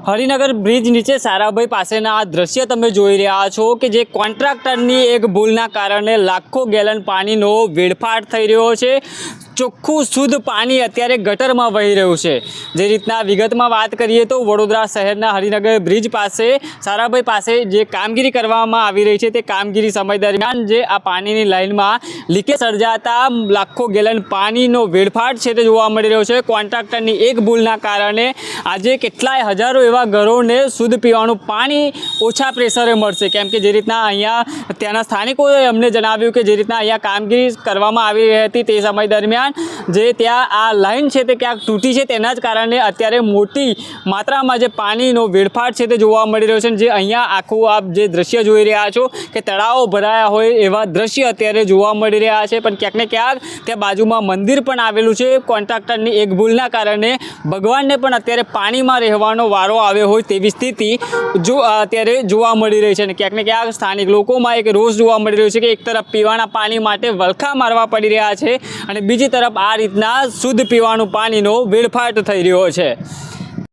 Harinagar bridge નીચે સારાભાઈ પાસેના આ દ્રશ્ય તમે જોઈ રહ્યા છો કે જે કોન્ટ્રાક્ટરની એક ભૂલના કારણે લાખો ગેલન પાણીનો વેડફાટ થઈ રહ્યો છે। ચોખ્ખું શુદ્ધ પાણી અત્યારે ગટરમાં વહી રહ્યું છે। જે રીતના વિગતમાં વાત કરીએ તો વડોદરા શહેરના હરિનગર બ્રિજ પાસે સારાભાઈ પાસે જે કામગીરી કરવામાં આવી રહી છે તે કામગીરી સમય દરમિયાન જે આ પાણીની લાઇનમાં લીકેજ સર્જાતા લાખો ગેલન પાણીનો વેડફાટ છે તે જોવા મળી રહ્યો છે। કોન્ટ્રાક્ટરની એક ભૂલના કારણે આજે કેટલાય હજારો એવા ઘરોને શુદ્ધ પીવાનું પાણી ઓછા પ્રેશરે મળશે, કેમ કે જે રીતના અહીંયા ત્યાંના સ્થાનિકોએ અમને જણાવ્યું કે જે રીતના અહીંયા કામગીરી કરવામાં આવી રહી હતી તે સમય દરમિયાન જે ત્યાં આ લાઈન છે તે ક્યાંક તૂટી છે, તેના જ કારણે અત્યારે મોટી માત્રામાં જે પાણીનો વેડફાટ છે તે જોવા મળી રહ્યો છે। જે અહીંયા આખું આપ જે દ્રશ્ય જોઈ રહ્યા છો કે તળાવો ભરાયા હોય એવા દ્રશ્ય અત્યારે જોવા મળી રહ્યા છે, પણ ક્યાંક ને ક્યાંક ત્યાં બાજુમાં મંદિર પણ આવેલું છે। કોન્ટ્રાક્ટરની એક ભૂલના કારણે ભગવાનને પણ અત્યારે પાણીમાં રહેવાનો વારો આવ્યો હોય તેવી સ્થિતિ જો અત્યારે જોવા મળી રહી છે। અને ક્યાંક ને ક્યાંક સ્થાનિક લોકોમાં એક રોષ જોવા મળી રહ્યો છે કે એક તરફ પીવાના પાણી માટે વલખા મારવા પડી રહ્યા છે અને બીજી તરફ આ રીતના શુદ્ધ પીવાનું પાણીનો વેડફાટ થઈ રહ્યો છે।